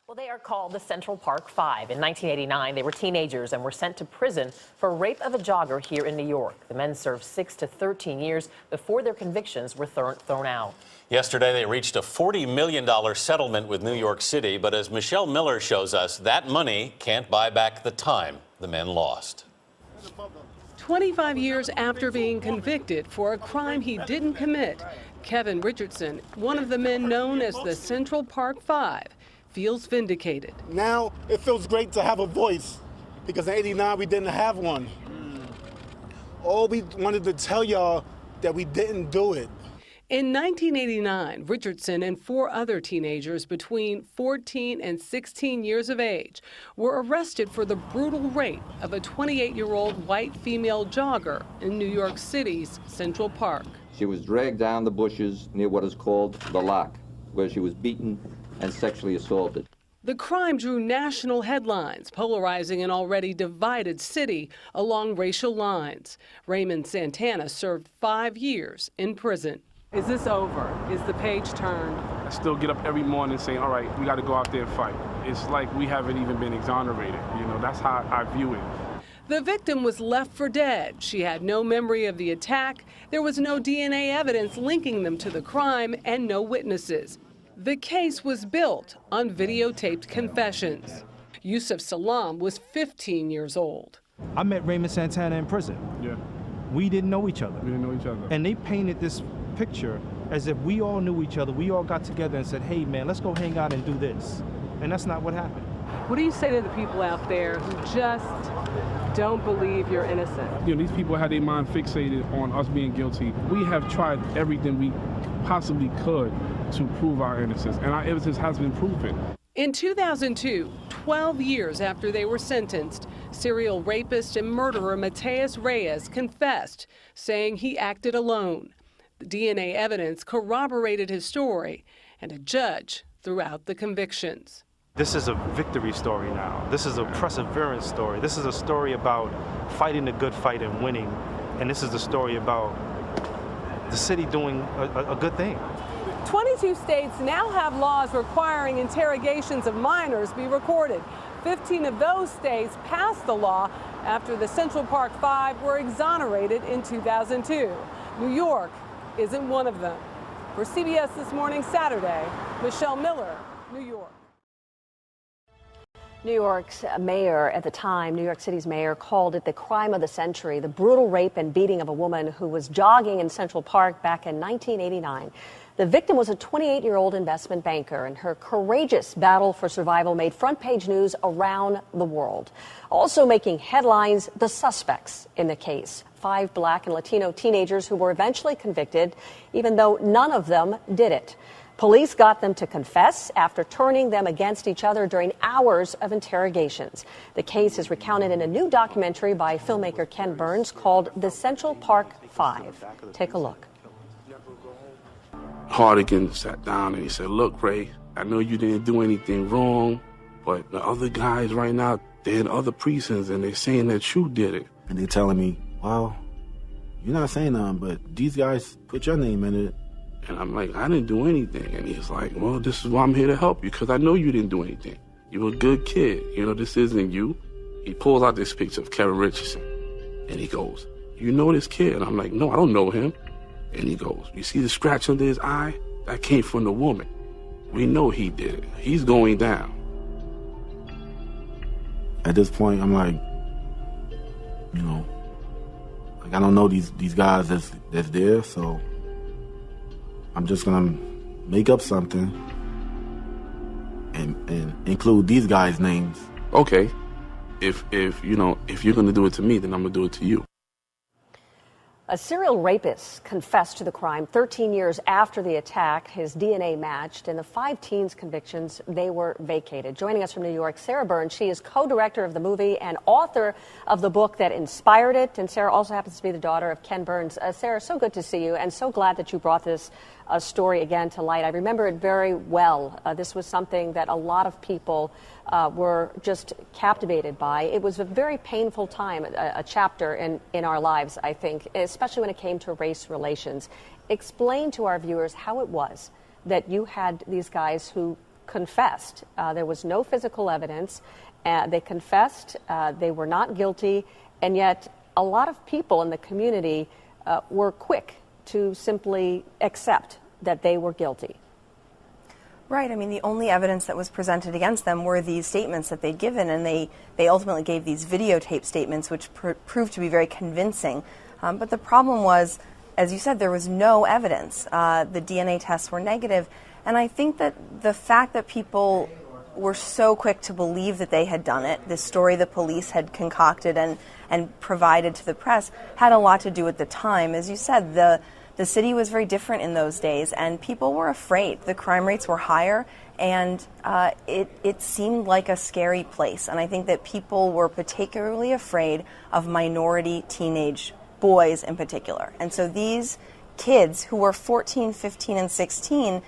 Well, they are called the CentralPark5. In 1989, they were teenagers and were sent to prison for rape of a jogger here in New York. The men served 6 to 13 years before their convictions were thrown out. Yesterday, they reached a $40 million settlement with New York City. But as Michelle Miller shows us, that money can't buy back the time the men lost. 25 years after being convicted for a crime he didn't commit, Kevin Richardson, one of the men known as the CentralPark5, feels vindicated. Now it feels great to have a voice, because in '89 we didn't have one. All we wanted to tell y'all that we didn't do it. In 1989, Richardson and 4 other teenagers between 14 and 16 years of age were arrested for the brutal rape of a 28-year-old white female jogger in New York City's Central Park. She was dragged down the bushes near what is called the Lock, where she was beaten and sexually assaulted. The crime drew national headlines, polarizing an already divided city along racial lines. Raymond Santana served 5 years in prison. Is this over? Is the page turned? I still get up every morning saying, all right, we got to go out there and fight. It's like we haven't even been exonerated. You know, that's how I view it. The victim was left for dead. She had no memory of the attack. There was no DNA evidence linking them to the crime and no witnesses. The case was built on videotaped confessions. Yusuf Salam was 15 years old. I met Raymond Santana in prison. Yeah. We didn't know each other. We didn't know each other. And they painted this picture as if we all knew each other. We all got together and said, hey man, let's go hang out and do this. And that's not what happened. What do you say to the people out there who just don't believe you're innocent? You know, these people had their mind fixated on us being guilty. We have tried everything we possibly could to prove our innocence, and our innocence has been proven. In 2002, 12 years after they were sentenced, serial rapist and murderer Mateus Reyes confessed, saying he acted alone. The DNA evidence corroborated his story, and a judge threw out the convictions. This is a victory story now. This is a perseverance story. This is a story about fighting the good fight and winning. And this is a story about the city doing a good thing. 22 states now have laws requiring interrogations of minors be recorded. 15 of those states passed the law after the CentralPark5 were exonerated in 2002. New York isn't one of them. For CBS This Morning Saturday, Michelle Miller, New York. New York's mayor at the time, New York City's mayor, called it the crime of the century, the brutal rape and beating of a woman who was jogging in Central Park back in 1989. The victim was a 28-year-old investment banker, and her courageous battle for survival made front-page news around the world. Also making headlines, the suspects in the case, 5 Black and Latino teenagers who were eventually convicted, even though none of them did it. Police got them to confess after turning them against each other during hours of interrogations. The case is recounted in a new documentary by filmmaker Ken Burns called The CentralPark5. Take a look. Hardigan sat down and he said, look, Ray, I know you didn't do anything wrong, but the other guys right now, they're in other precincts and they're saying that you did it. And they're telling me, well, you're not saying nothing, but these guys put your name in it. And I'm like, I didn't do anything. And he's like, well, this is why I'm here to help you, because I know you didn't do anything. You're a good kid. You know, this isn't you. He pulls out this picture of Kevin Richardson, and he goes, you know this kid? And I'm like, no, I don't know him. And he goes, you see the scratch under his eye? That came from the woman. We know he did it. He's going down. At this point, I'm like, you know, like I don't know these guys that's there, so I'm just gonna make up something and include these guys' names. Okay. If you're gonna do it to me, then I'm gonna do it to you. A serial rapist confessed to the crime 13 years after the attack. His DNA matched, and the 5 teens' convictions, they were vacated. Joining us from New York, Sarah Burns. She is co-director of the movie and author of the book that inspired it. And Sarah also happens to be the daughter of Ken Burns. Sarah, so good to see you, and so glad that you brought this story again to light. I remember it very well. This was something that a lot of people were just captivated by. It was a very painful time, a chapter in our lives, I think, especially when it came to race relations. Explain to our viewers how it was that you had these guys who confessed. There was no physical evidence. They confessed. They were not guilty. And yet a lot of people in the community were quick to simply accept that they were guilty. Right. I mean, the only evidence that was presented against them were these statements that they'd given, and they ultimately gave these videotape statements, which proved to be very convincing. But the problem was, as you said, there was no evidence. The DNA tests were negative. And I think that the fact that people were so quick to believe that they had done it, this story the police had concocted and provided to the press, had a lot to do with the time. As you said, the city was very different in those days, and people were afraid. The crime rates were higher, and it seemed like a scary place. And I think that people were particularly afraid of minority teenage boys in particular. And so these kids who were 14, 15, and 16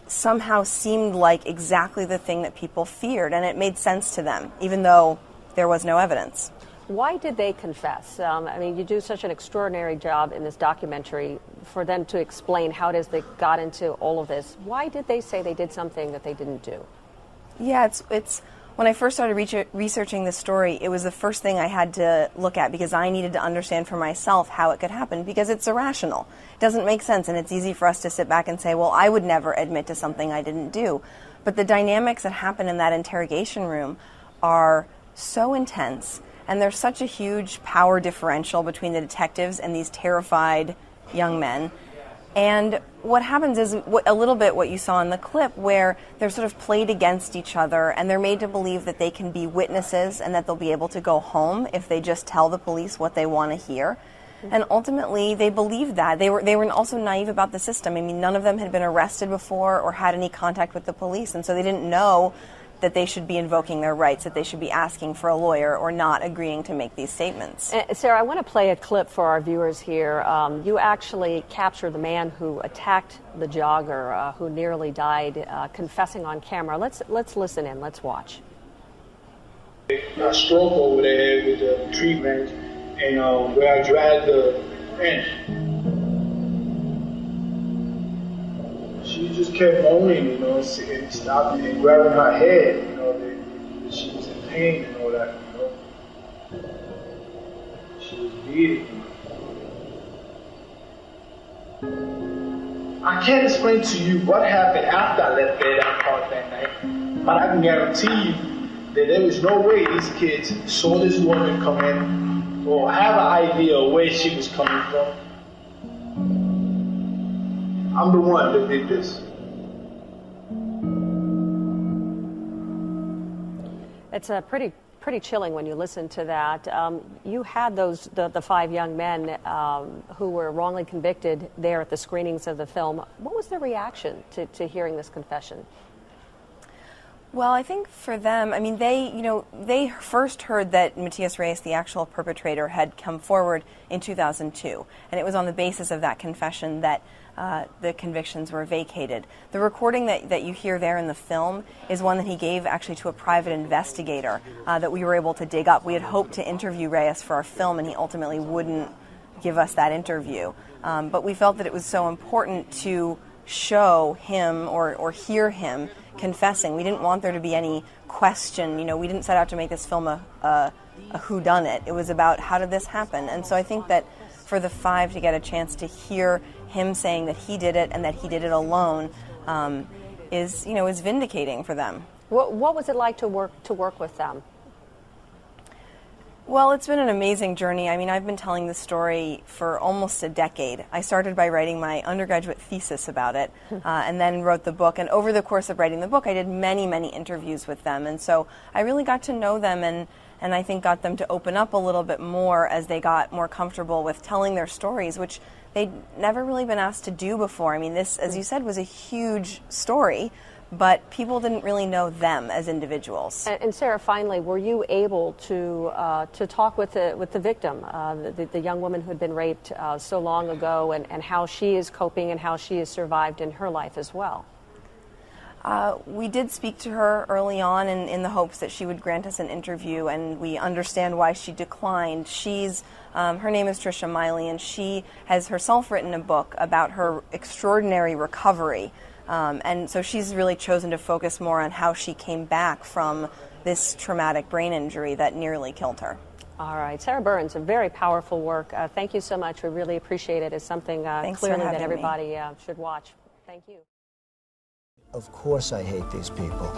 somehow seemed like exactly the thing that people feared, and it made sense to them, even though there was no evidence. Why did they confess? I mean, you do such an extraordinary job in this documentary for them to explain how it is they got into all of this. Why did they say they did something that they didn't do? Yeah, it's when I first started researching this story, it was the first thing I had to look at because I needed to understand for myself how it could happen, because it's irrational. It doesn't make sense, and it's easy for us to sit back and say, well, I would never admit to something I didn't do. But the dynamics that happen in that interrogation room are so intense. And there's such a huge power differential between the detectives and these terrified young men. And what happens is a little bit what you saw in the clip, where they're sort of played against each other, and they're made to believe that they can be witnesses and that they'll be able to go home if they just tell the police what they want to hear. And ultimately, they believed that. They were also naive about the system. I mean, none of them had been arrested before or had any contact with the police, and so they didn't know that they should be invoking their rights, that they should be asking for a lawyer or not agreeing to make these statements. Sarah, I want to play a clip for our viewers here. You actually captured the man who attacked the jogger who nearly died, confessing on camera. Let's listen in. Let's watch. A stroke over there with the treatment, and where I dragged the end. She just kept moaning, and stopped and grabbing her head, that she was in pain and all that, She was bleeding. I can't explain to you what happened after I left that park that night, but I can guarantee you that there was no way these kids saw this woman come in or have an idea of where she was coming from. I'm the one that did this. It's pretty chilling when you listen to that. You had the 5 young men who were wrongly convicted there at the screenings of the film. What was their reaction to hearing this confession? Well, I think for them, I mean, they first heard that Matias Reyes, the actual perpetrator, had come forward in 2002, and it was on the basis of that confession that the convictions were vacated. The recording that you hear there in the film is one that he gave actually to a private investigator that we were able to dig up. We had hoped to interview Reyes for our film, and he ultimately wouldn't give us that interview. But we felt that it was so important to show him or hear him confessing. We didn't want there to be any question. We didn't set out to make this film a whodunit. It was about how did this happen. And so I think that for the 5 to get a chance to hear him saying that he did it and that he did it alone is vindicating for them. What was it like to work with them? Well, it's been an amazing journey. I mean, I've been telling this story for almost a decade. I started by writing my undergraduate thesis about it and then wrote the book. And over the course of writing the book, I did many, many interviews with them. And so I really got to know them and I think got them to open up a little bit more as they got more comfortable with telling their stories, which they'd never really been asked to do before. I mean, this, as you said, was a huge story, but people didn't really know them as individuals. And Sarah, finally, were you able to talk with the victim, the young woman who had been raped so long ago, and how she is coping and how she has survived in her life as well? We did speak to her early on in the hopes that she would grant us an interview, and we understand why she declined. Her name is Tricia Miley, and she has herself written a book about her extraordinary recovery And so she's really chosen to focus more on how she came back from this traumatic brain injury that nearly killed her. All right, Sarah Burns, a very powerful work. Thank you so much. We really appreciate it. It's something clearly that everybody should watch. Thank you. Of course I hate these people.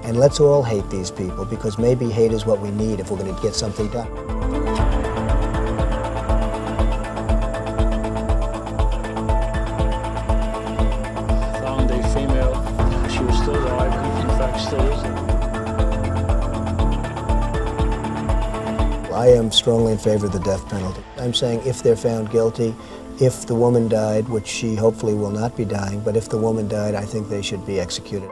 And let's all hate these people, because maybe hate is what we need if we're going to get something done. Found a female. She was still alive, in fact still is. I am strongly in favor of the death penalty. I'm saying if they're found guilty, if the woman died, which she hopefully will not be dying, but if the woman died, I think they should be executed.